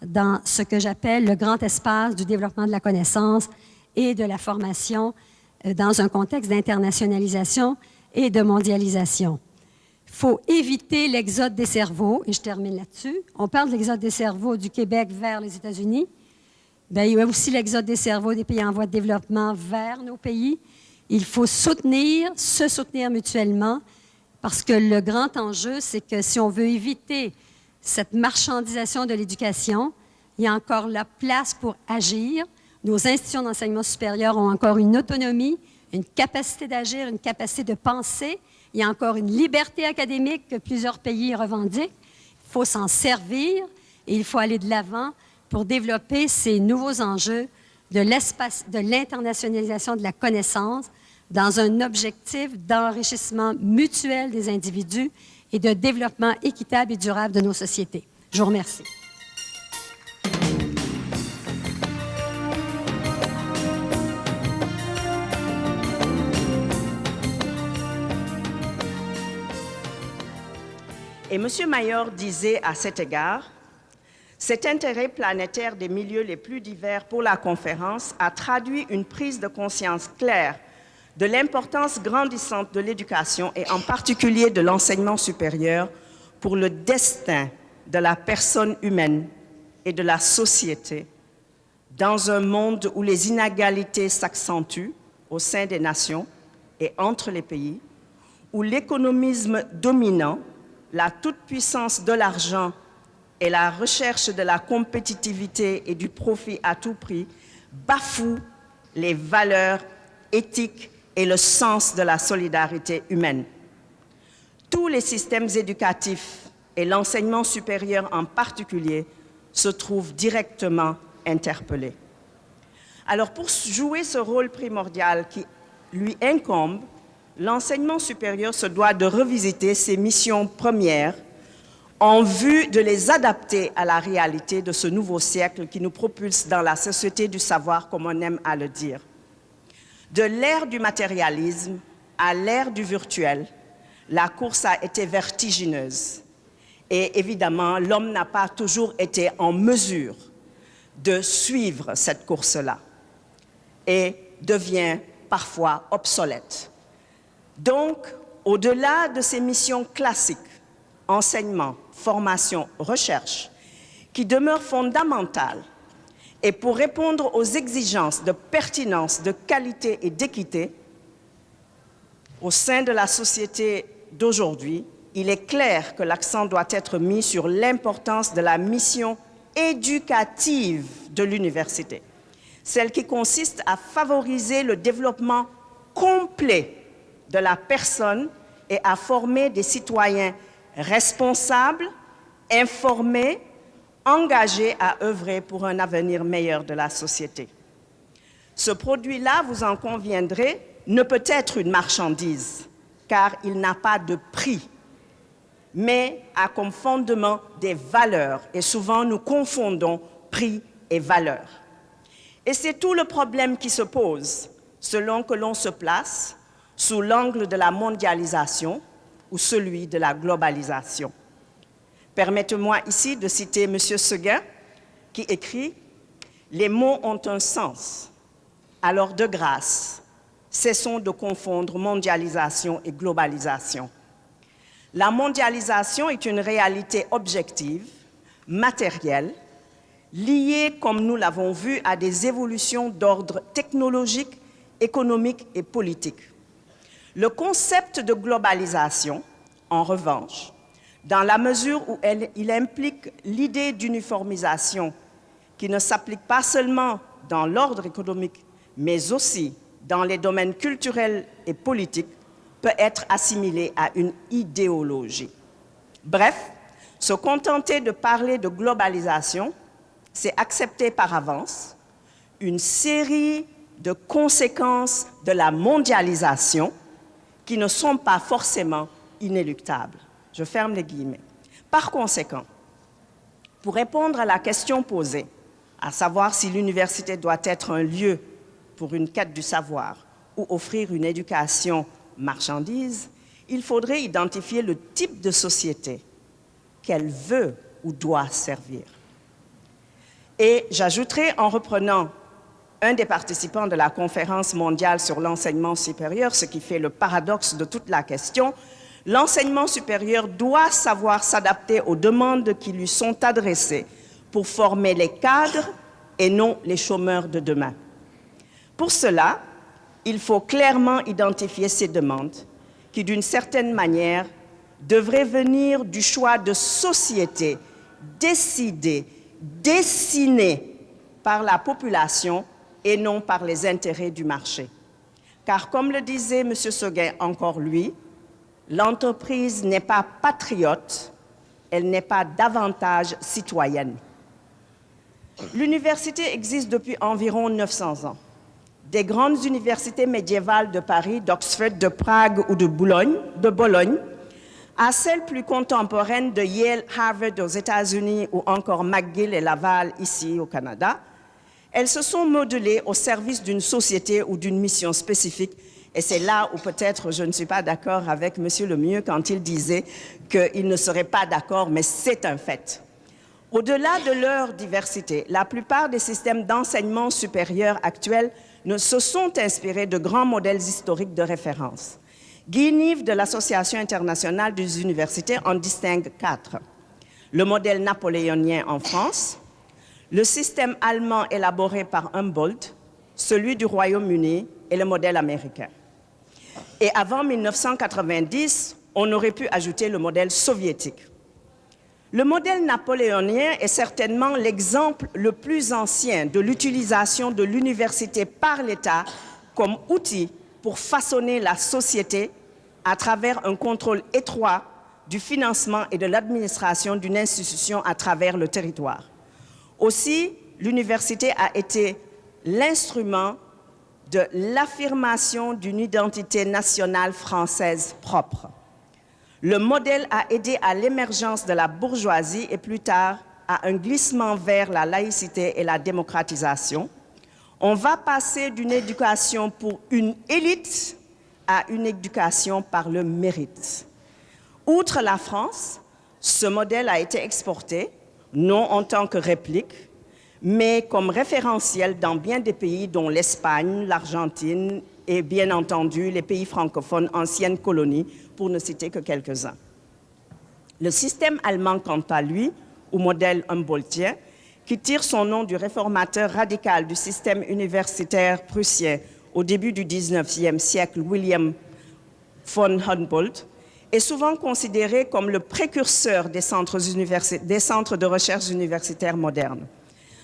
dans ce que j'appelle le grand espace du développement de la connaissance et de la formation dans un contexte d'internationalisation et de mondialisation. Il faut éviter l'exode des cerveaux, et je termine là-dessus. On parle de l'exode des cerveaux du Québec vers les États-Unis. Bien, il y a aussi l'exode des cerveaux des pays en voie de développement vers nos pays. Il faut se soutenir mutuellement, parce que le grand enjeu, c'est que si on veut éviter cette marchandisation de l'éducation, il y a encore la place pour agir. Nos institutions d'enseignement supérieur ont encore une autonomie, une capacité d'agir, une capacité de penser. Il y a encore une liberté académique que plusieurs pays revendiquent. Il faut s'en servir et il faut aller de l'avant pour développer ces nouveaux enjeux de l'internationalisation de la connaissance dans un objectif d'enrichissement mutuel des individus et de développement équitable et durable de nos sociétés. Je vous remercie. Et M. Mayor disait à cet égard, « Cet intérêt planétaire des milieux les plus divers pour la conférence a traduit une prise de conscience claire de l'importance grandissante de l'éducation et en particulier de l'enseignement supérieur pour le destin de la personne humaine et de la société dans un monde où les inégalités s'accentuent au sein des nations et entre les pays, où l'économisme dominant, la toute-puissance de l'argent et la recherche de la compétitivité et du profit à tout prix bafouent les valeurs éthiques et le sens de la solidarité humaine. Tous les systèmes éducatifs et l'enseignement supérieur en particulier se trouvent directement interpellés. Alors pour jouer ce rôle primordial qui lui incombe, l'enseignement supérieur se doit de revisiter ses missions premières en vue de les adapter à la réalité de ce nouveau siècle qui nous propulse dans la société du savoir, comme on aime à le dire. De l'ère du matérialisme à l'ère du virtuel, la course a été vertigineuse. Et évidemment, l'homme n'a pas toujours été en mesure de suivre cette course-là et devient parfois obsolète. Donc, au-delà de ces missions classiques, enseignement, formation, recherche, qui demeurent fondamentales, et pour répondre aux exigences de pertinence, de qualité et d'équité, au sein de la société d'aujourd'hui, il est clair que l'accent doit être mis sur l'importance de la mission éducative de l'université, celle qui consiste à favoriser le développement complet de la personne et à former des citoyens responsables, informés, engagés à œuvrer pour un avenir meilleur de la société. Ce produit-là, vous en conviendrez, ne peut être une marchandise, car il n'a pas de prix, mais a comme fondement des valeurs, et souvent nous confondons prix et valeur. Et c'est tout le problème qui se pose, selon que l'on se place sous l'angle de la mondialisation ou celui de la globalisation. Permettez-moi ici de citer M. Seguin, qui écrit « Les mots ont un sens, alors de grâce, Cessons de confondre mondialisation et globalisation. La mondialisation est une réalité objective, matérielle, liée, comme nous l'avons vu, à des évolutions d'ordre technologique, économique et politique. Le concept de globalisation, en revanche, dans la mesure où il implique l'idée d'uniformisation qui ne s'applique pas seulement dans l'ordre économique, mais aussi dans les domaines culturels et politiques, peut être assimilé à une idéologie. Bref, se contenter de parler de globalisation, c'est accepter par avance une série de conséquences de la mondialisation qui ne sont pas forcément inéluctables. Je ferme les guillemets. Par conséquent, pour répondre à la question posée, à savoir si l'université doit être un lieu pour une quête du savoir ou offrir une éducation marchandise, il faudrait identifier le type de société qu'elle veut ou doit servir. Et j'ajouterai, en reprenant un des participants de la conférence mondiale sur l'enseignement supérieur, ce qui fait le paradoxe de toute la question, l'enseignement supérieur doit savoir s'adapter aux demandes qui lui sont adressées pour former les cadres et non les chômeurs de demain. Pour cela, il faut clairement identifier ces demandes qui, d'une certaine manière, devraient venir du choix de société décidé, dessiné par la population et non par les intérêts du marché. Car comme le disait M. Séguin encore lui, l'entreprise n'est pas patriote, elle n'est pas davantage citoyenne. L'université existe depuis environ 900 ans. Des grandes universités médiévales de Paris, d'Oxford, de Prague ou de Bologne, à celles plus contemporaines de Yale, Harvard aux États-Unis ou encore McGill et Laval ici au Canada, elles se sont modelées au service d'une société ou d'une mission spécifique. Et c'est là où peut-être je ne suis pas d'accord avec M. Lemieux quand il disait qu'il ne serait pas d'accord, mais c'est un fait. Au-delà de leur diversité, la plupart des systèmes d'enseignement supérieur actuels se sont inspirés de grands modèles historiques de référence. Guy Nive de l'Association internationale des universités en distingue 4. Le modèle napoléonien en France, le système allemand élaboré par Humboldt, celui du Royaume-Uni et le modèle américain. Et avant 1990, on aurait pu ajouter le modèle soviétique. Le modèle napoléonien est certainement l'exemple le plus ancien de l'utilisation de l'université par l'État comme outil pour façonner la société à travers un contrôle étroit du financement et de l'administration d'une institution à travers le territoire. Aussi, l'université a été l'instrument de l'affirmation d'une identité nationale française propre. Le modèle a aidé à l'émergence de la bourgeoisie et plus tard à un glissement vers la laïcité et la démocratisation. On va passer d'une éducation pour une élite à une éducation par le mérite. Outre la France, ce modèle a été exporté, non en tant que réplique, mais comme référentiel dans bien des pays dont l'Espagne, l'Argentine et bien entendu les pays francophones, anciennes colonies, pour ne citer que quelques-uns. Le système allemand, quant à lui, ou modèle humboldtien, qui tire son nom du réformateur radical du système universitaire prussien au début du XIXe siècle, William von Humboldt, est souvent considéré comme le précurseur des centres de recherche universitaires modernes.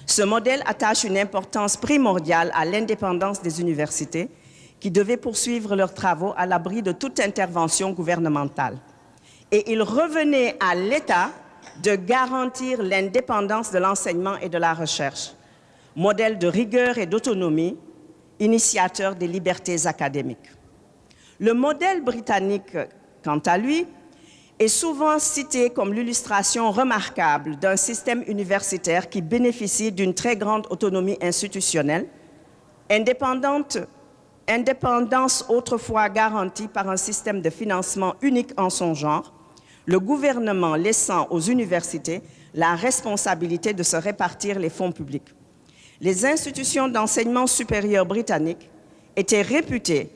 Ce modèle attache une importance primordiale à l'indépendance des universités qui devaient poursuivre leurs travaux à l'abri de toute intervention gouvernementale. Et il revenait à l'État de garantir l'indépendance de l'enseignement et de la recherche, modèle de rigueur et d'autonomie, initiateur des libertés académiques. Le modèle britannique, quant à lui, est souvent cité comme l'illustration remarquable d'un système universitaire qui bénéficie d'une très grande autonomie institutionnelle, indépendance autrefois garantie par un système de financement unique en son genre, le gouvernement laissant aux universités la responsabilité de se répartir les fonds publics. Les institutions d'enseignement supérieur britanniques étaient réputées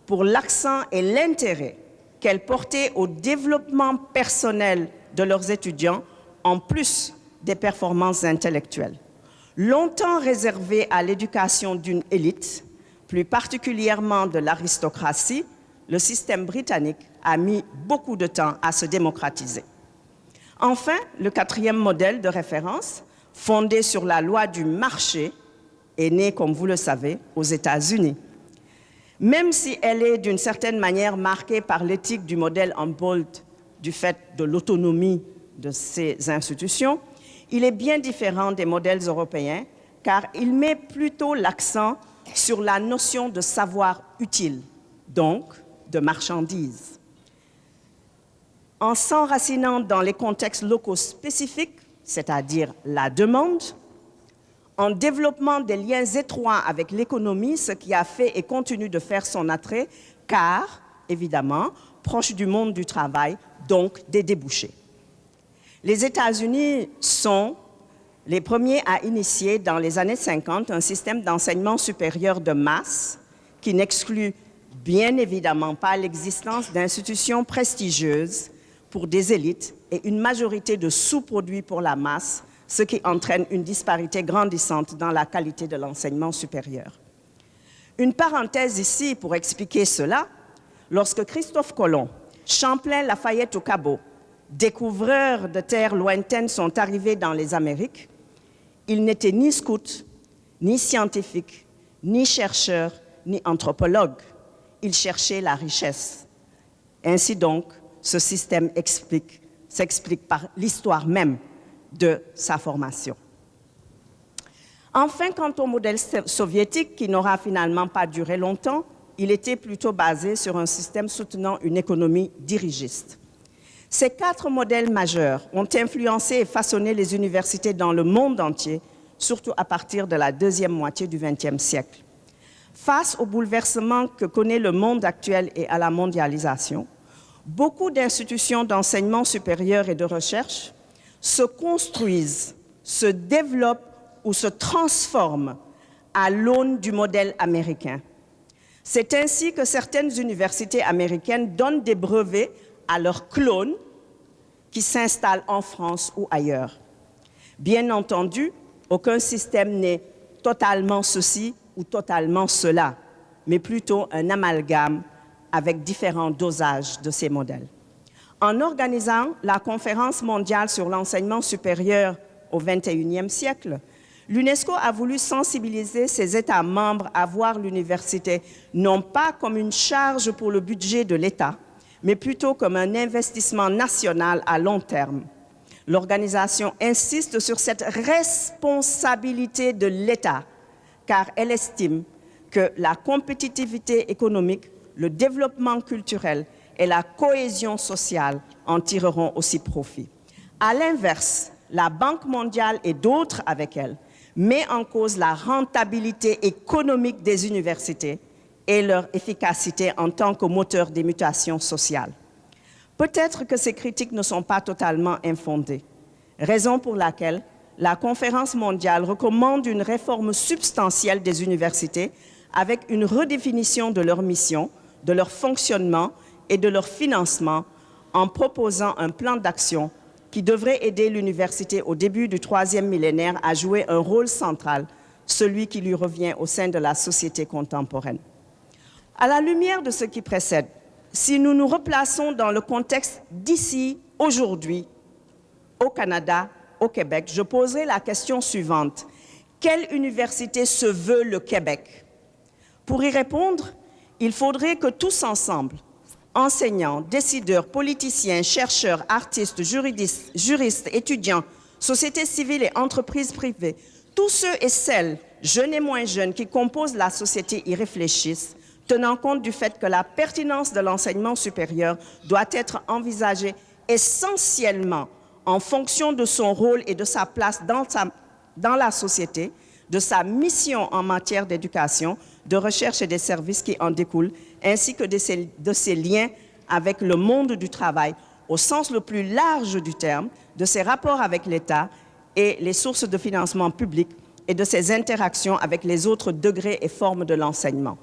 pour l'accent et l'intérêt qu'elles portaient au développement personnel de leurs étudiants, en plus des performances intellectuelles. Longtemps réservé à l'éducation d'une élite, plus particulièrement de l'aristocratie, le système britannique a mis beaucoup de temps à se démocratiser. Enfin, le quatrième modèle de référence, fondé sur la loi du marché, est né, comme vous le savez, aux États-Unis. Même si elle est d'une certaine manière marquée par l'éthique du modèle Humboldt du fait de l'autonomie de ces institutions, il est bien différent des modèles européens car il met plutôt l'accent sur la notion de savoir utile, donc de marchandise. En s'enracinant dans les contextes locaux spécifiques, c'est-à-dire la demande, en développant des liens étroits avec l'économie, ce qui a fait et continue de faire son attrait, car, évidemment, proche du monde du travail, donc des débouchés. Les États-Unis sont les premiers à initier, dans les années 50, un système d'enseignement supérieur de masse qui n'exclut bien évidemment pas l'existence d'institutions prestigieuses pour des élites et une majorité de sous-produits pour la masse, ce qui entraîne une disparité grandissante dans la qualité de l'enseignement supérieur. Une parenthèse ici pour expliquer cela, lorsque Christophe Colomb, Champlain, Lafayette ou Cabot, découvreurs de terres lointaines, sont arrivés dans les Amériques, ils n'étaient ni scouts, ni scientifiques, ni chercheurs, ni anthropologues. Ils cherchaient la richesse. Ainsi donc, ce système s'explique par l'histoire même de sa formation. Enfin, quant au modèle soviétique, qui n'aura finalement pas duré longtemps, il était plutôt basé sur un système soutenant une économie dirigiste. Ces 4 modèles majeurs ont influencé et façonné les universités dans le monde entier, surtout à partir de la deuxième moitié du XXe siècle. Face aux bouleversements que connaît le monde actuel et à la mondialisation, beaucoup d'institutions d'enseignement supérieur et de recherche se construisent, se développent ou se transforment à l'aune du modèle américain. C'est ainsi que certaines universités américaines donnent des brevets à leurs clones qui s'installent en France ou ailleurs. Bien entendu, aucun système n'est totalement ceci ou totalement cela, mais plutôt un amalgame avec différents dosages de ces modèles. En organisant la Conférence mondiale sur l'enseignement supérieur au XXIe siècle, l'UNESCO a voulu sensibiliser ses États membres à voir l'université non pas comme une charge pour le budget de l'État, mais plutôt comme un investissement national à long terme. L'organisation insiste sur cette responsabilité de l'État, car elle estime que la compétitivité économique, le développement culturel et la cohésion sociale en tireront aussi profit. À l'inverse, la Banque mondiale et d'autres avec elle met en cause la rentabilité économique des universités et leur efficacité en tant que moteur des mutations sociales. Peut-être que ces critiques ne sont pas totalement infondées, raison pour laquelle la Conférence mondiale recommande une réforme substantielle des universités avec une redéfinition de leur mission, de leur fonctionnement et de leur financement en proposant un plan d'action qui devrait aider l'université au début du 3e millénaire à jouer un rôle central, celui qui lui revient au sein de la société contemporaine. À la lumière de ce qui précède, si nous nous replaçons dans le contexte d'ici, aujourd'hui, au Canada, au Québec, je poserai la question suivante. Quelle université se veut le Québec? Pour y répondre, il faudrait que tous ensemble, enseignants, décideurs, politiciens, chercheurs, artistes, juristes, étudiants, sociétés civiles et entreprises privées, tous ceux et celles, jeunes et moins jeunes, qui composent la société y réfléchissent, tenant compte du fait que la pertinence de l'enseignement supérieur doit être envisagée essentiellement en fonction de son rôle et de sa place dans la société, de sa mission en matière d'éducation, de recherche et des services qui en découlent, ainsi que de ses liens avec le monde du travail, au sens le plus large du terme, de ses rapports avec l'État et les sources de financement public et de ses interactions avec les autres degrés et formes de l'enseignement.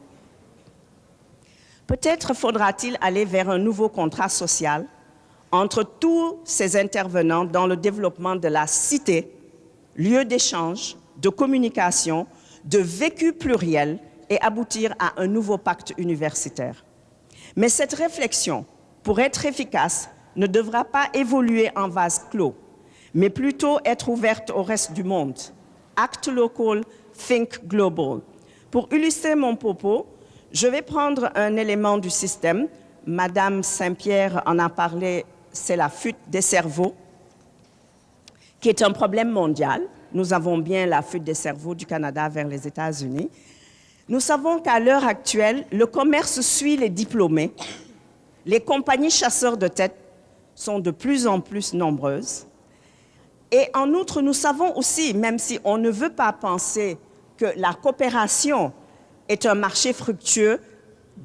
Peut-être faudra-t-il aller vers un nouveau contrat social entre tous ces intervenants dans le développement de la cité, lieu d'échange, de communication, de vécu pluriel et aboutir à un nouveau pacte universitaire. Mais cette réflexion, pour être efficace, ne devra pas évoluer en vase clos, mais plutôt être ouverte au reste du monde. Act local, think global. Pour illustrer mon propos, je vais prendre un élément du système. Madame Saint-Pierre en a parlé, c'est la fuite des cerveaux, qui est un problème mondial. Nous avons bien la fuite des cerveaux du Canada vers les États-Unis. Nous savons qu'à l'heure actuelle, le commerce suit les diplômés. Les compagnies chasseurs de tête sont de plus en plus nombreuses. Et en outre, nous savons aussi, même si on ne veut pas penser que la coopération est un marché fructueux,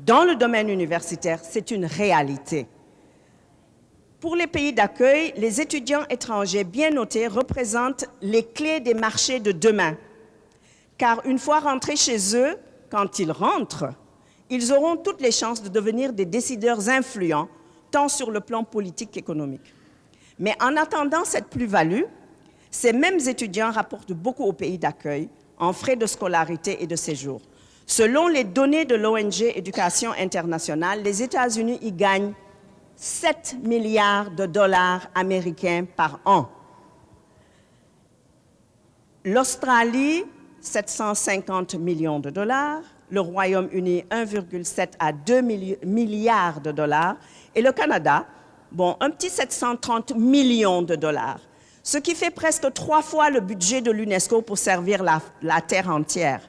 dans le domaine universitaire, c'est une réalité. Pour les pays d'accueil, les étudiants étrangers bien notés représentent les clés des marchés de demain. Car une fois rentrés chez eux, quand ils rentrent, ils auront toutes les chances de devenir des décideurs influents, tant sur le plan politique qu'économique. Mais en attendant cette plus-value, ces mêmes étudiants rapportent beaucoup au pays d'accueil en frais de scolarité et de séjour. Selon les données de l'ONG Éducation internationale, les États-Unis y gagnent 7 milliards de dollars américains par an. L'Australie, 750 millions de dollars, le Royaume-Uni, 1,7 à 2 milliards de dollars, et le Canada, bon, un petit 730 millions de dollars, ce qui fait presque 3 fois le budget de l'UNESCO pour servir la Terre entière.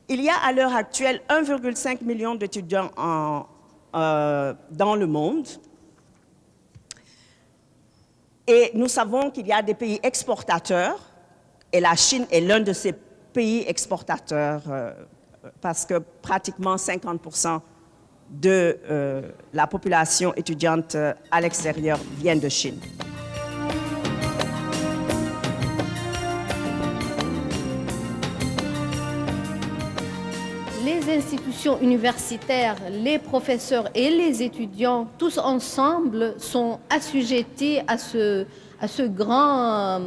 Il y a à l'heure actuelle 1,5 million d'étudiants dans le monde. Et nous savons qu'il y a des pays exportateurs, et la Chine est l'un de ces pays exportateurs, parce que pratiquement 50% de la population étudiante à l'extérieur vient de Chine. Les institutions universitaires, les professeurs et les étudiants, tous ensemble, sont assujettis à ce grand,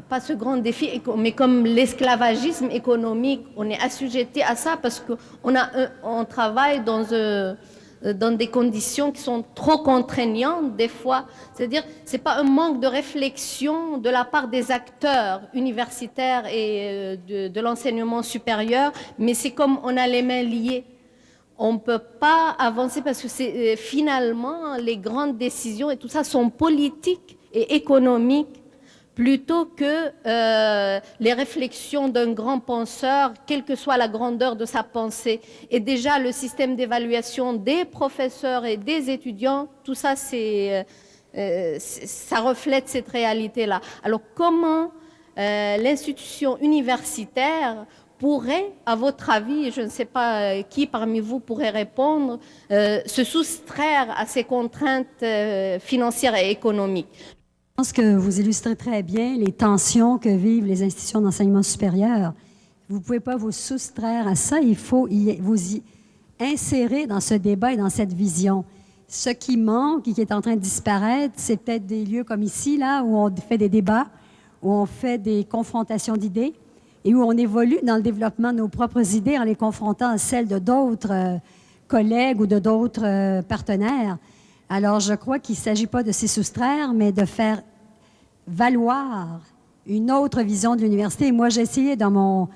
pas ce grand défi, mais comme l'esclavagisme économique, on est assujettis à ça parce qu'on travaille dans des conditions qui sont trop contraignantes des fois. C'est-à-dire, c'est pas un manque de réflexion de la part des acteurs universitaires et de l'enseignement supérieur, mais c'est comme on a les mains liées. On ne peut pas avancer parce que finalement, les grandes décisions et tout ça sont politiques et économiques plutôt que les réflexions d'un grand penseur, quelle que soit la grandeur de sa pensée. Et déjà, le système d'évaluation des professeurs et des étudiants, tout ça, ça reflète cette réalité-là. Alors, comment l'institution universitaire pourrait, à votre avis, je ne sais pas qui parmi vous pourrait répondre, se soustraire à ces contraintes financières et économiques? Je pense que vous illustrez très bien les tensions que vivent les institutions d'enseignement supérieur. Vous ne pouvez pas vous soustraire à ça, il faut vous y insérer dans ce débat et dans cette vision. Ce qui manque et qui est en train de disparaître, c'est peut-être des lieux comme ici, là, où on fait des débats, où on fait des confrontations d'idées et où on évolue dans le développement de nos propres idées en les confrontant à celles de d'autres collègues ou de d'autres partenaires. Alors, je crois qu'il ne s'agit pas de s'y soustraire, mais de faire valoir une autre vision de l'université. Et moi, j'ai essayé dans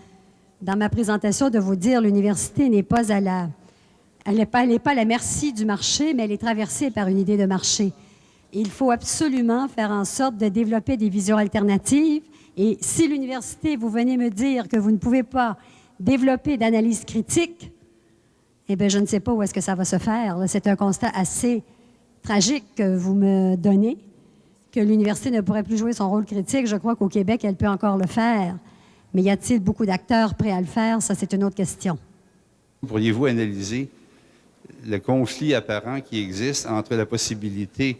ma présentation de vous dire l'université n'est pas elle n'est pas à la merci du marché, mais elle est traversée par une idée de marché. Il faut absolument faire en sorte de développer des visions alternatives. Et si l'université, vous venez me dire que vous ne pouvez pas développer d'analyse critique, eh bien, je ne sais pas où est-ce que ça va se faire. C'est un constat assez tragique que vous me donnez, que l'université ne pourrait plus jouer son rôle critique. Je crois qu'au Québec, elle peut encore le faire. Mais y a-t-il beaucoup d'acteurs prêts à le faire? Ça, c'est une autre question. Pourriez-vous analyser le conflit apparent qui existe entre la possibilité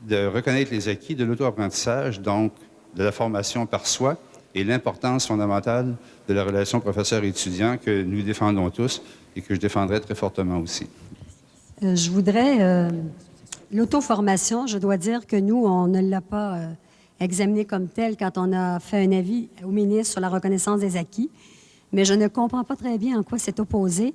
de reconnaître les acquis de l'auto-apprentissage, donc de la formation par soi, et l'importance fondamentale de la relation professeur-étudiant que nous défendons tous, et que je défendrai très fortement aussi. Je voudrais... l'auto-formation, je dois dire que nous, on ne l'a pas examiné comme tel quand on a fait un avis au ministre sur la reconnaissance des acquis. Mais je ne comprends pas très bien en quoi c'est opposé.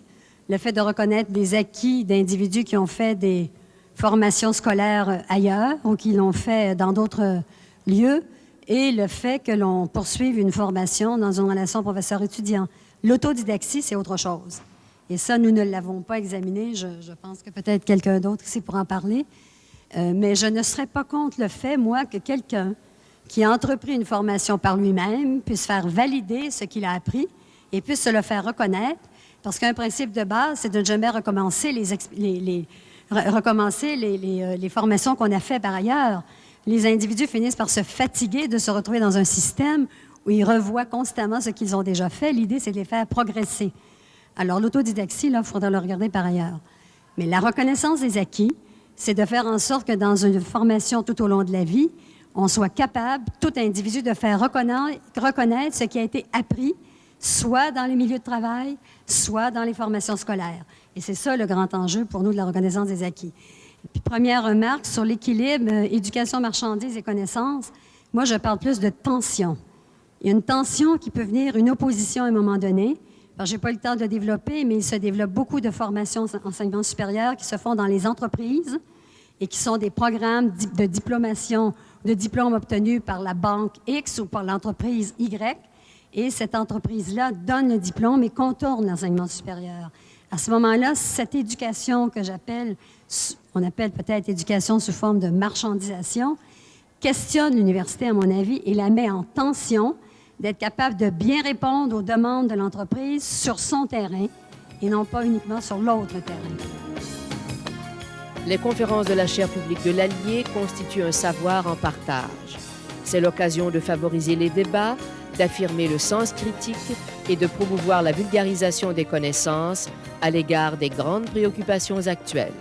Le fait de reconnaître des acquis d'individus qui ont fait des formations scolaires ailleurs ou qui l'ont fait dans d'autres lieux et le fait que l'on poursuive une formation dans une relation professeur-étudiant. L'autodidactie, c'est autre chose. Et ça, nous ne l'avons pas examiné. Je pense que peut-être quelqu'un d'autre ici pourra en parler. Mais je ne serais pas contre le fait, moi, que quelqu'un qui a entrepris une formation par lui-même puisse faire valider ce qu'il a appris et puisse se le faire reconnaître. Parce qu'un principe de base, c'est de ne jamais recommencer les formations qu'on a faites par ailleurs. Les individus finissent par se fatiguer de se retrouver dans un système où ils revoient constamment ce qu'ils ont déjà fait. L'idée, c'est de les faire progresser. Alors, l'autodidactie, là, il faudra le regarder par ailleurs. Mais la reconnaissance des acquis, c'est de faire en sorte que dans une formation tout au long de la vie, on soit capable, tout individu, de faire reconnaître ce qui a été appris, soit dans les milieux de travail, soit dans les formations scolaires. Et c'est ça le grand enjeu pour nous de la reconnaissance des acquis. Et puis, première remarque sur l'équilibre, éducation, marchandises et connaissances. Moi, je parle plus de tension. Il y a une tension qui peut venir, une opposition à un moment donné. Je n'ai pas eu le temps de développer, mais il se développe beaucoup de formations enseignement supérieur qui se font dans les entreprises et qui sont des programmes de diplomation, de diplômes obtenus par la banque X ou par l'entreprise Y. Et cette entreprise-là donne le diplôme et contourne l'enseignement supérieur. À ce moment-là, cette éducation que on appelle peut-être éducation sous forme de marchandisation, questionne l'université, à mon avis, et la met en tension d'être capable de bien répondre aux demandes de l'entreprise sur son terrain et non pas uniquement sur l'autre terrain. Les conférences de la chaire publique de l'Allier constituent un savoir en partage. C'est l'occasion de favoriser les débats, d'affirmer le sens critique et de promouvoir la vulgarisation des connaissances à l'égard des grandes préoccupations actuelles.